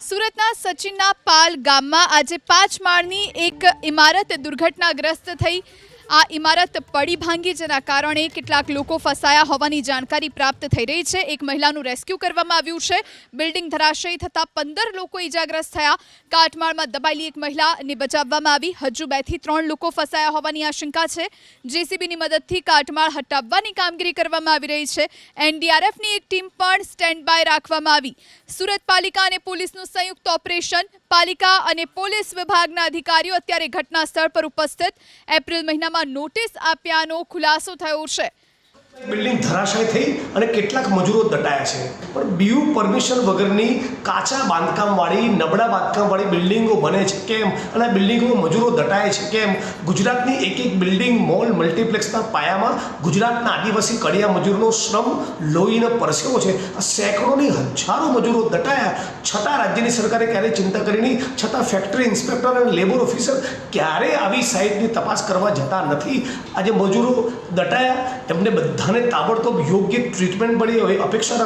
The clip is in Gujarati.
સુરતના સચિનના પાલ ગામમાં આજે 5 માળની એક ઇમારત દુર્ઘટનાગ્રસ્ત થઈ। આ ઇમારત પડી ભાંગી, જેના કારણે કેટલાક લોકો ફસાયા હોવાની જાણકારી પ્રાપ્ત થઈ રહી છે। એક મહિલાનું રેસ્ક્યુ કરવામાં આવ્યું છે। બિલ્ડિંગ ધરાશયી થતાં 15 લોકો ઇજાગ્રસ્ત થયા। કાટમાળમાં દબાયેલી એક મહિલાને બચાવવામાં આવી। હજુ 2 થી 3 લોકો ફસાયા હોવાની આશંકા છે। જેસીબીની મદદથી કાટમાળ હટાવવાની કામગીરી કરવામાં આવી રહી છે। એનડીઆરએફની એક ટીમ પણ સ્ટેન્ડ બાય રાખવામાં આવી। સુરત પાલિકા અને પોલીસનું સંયુક્ત ઓપરેશન। પાલિકા અને પોલીસ વિભાગના અધિકારીઓ અત્યારે ઘટના સ્થળ પર ઉપસ્થિત। એપ્રિલ મહિનામાં નોટિસ આપ્યાનો ખુલાસો થયો છે। બિલ્ડિંગ ધરાશાય થઈ અને કેટલાક મજૂરો દટાયા છે, પણ બીયુ પરમિશન વગરની કાચા બાંધકામવાળી, નબળા બાંધકામવાળી બિલ્ડિંગો બને છે કેમ, અને બિલ્ડિંગોમાં મજૂરો દટાય છે કેમ? ગુજરાતની એક બિલ્ડિંગ, મોલ, મલ્ટીપ્લેક્સના પાયામાં ગુજરાતના આદિવાસી કડિયા મજૂરોનો શ્રમ, લોહીનો પરસેવો છે। આ સેંકડોની હજારો મજૂરો દટાયા છતાં રાજ્યની સરકારે ક્યારેય ચિંતા કરી નહીં, છતાં ફેક્ટરી ઇન્સ્પેક્ટર અને લેબર ઓફિસર ક્યારેય આવી સાઇટની તપાસ કરવા જતા નથી। આજે મજૂરો દટાયા, એમને બધાને તાબડતોબ યોગ્ય ટ્રીટમેન્ટ મળી, હવે અપેક્ષા